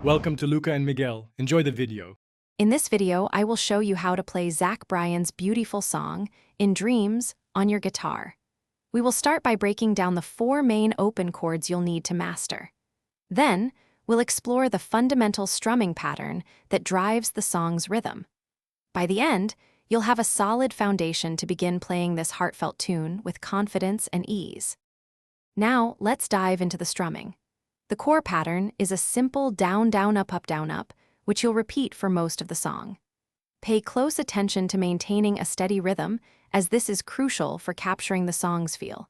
Welcome to Luca and Miguel. Enjoy the video. In this video, I will show you how to play Zach Bryan's beautiful song, In Dreams, on your guitar. We will start by breaking down the 4 main open chords you'll need to master. Then, we'll explore the fundamental strumming pattern that drives the song's rhythm. By the end, you'll have a solid foundation to begin playing this heartfelt tune with confidence and ease. Now, let's dive into the strumming. The core pattern is a simple down, down, up, which you'll repeat for most of the song. Pay close attention to maintaining a steady rhythm, as this is crucial for capturing the song's feel.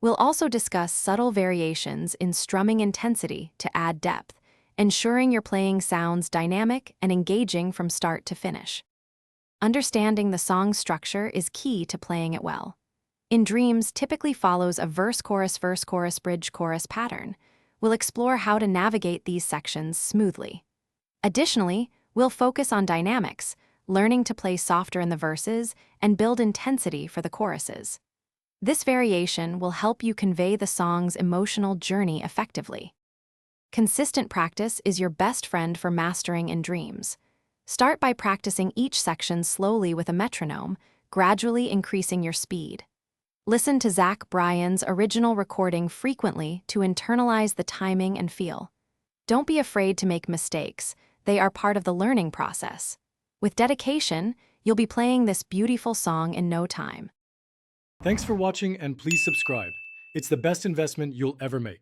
We'll also discuss subtle variations in strumming intensity to add depth, ensuring your playing sounds dynamic and engaging from start to finish. Understanding the song's structure is key to playing it well. In Dreams typically follows a verse-chorus, bridge, chorus pattern. We'll explore how to navigate these sections smoothly. Additionally, we'll focus on dynamics, learning to play softer in the verses and build intensity for the choruses. This variation will help you convey the song's emotional journey effectively. Consistent practice is your best friend for mastering In Dreams. Start by practicing each section slowly with a metronome, gradually increasing your speed. Listen to Zach Bryan's original recording frequently to internalize the timing and feel. Don't be afraid to make mistakes. They are part of the learning process. With dedication, you'll be playing this beautiful song in no time. Thanks for watching and please subscribe. It's the best investment you'll ever make.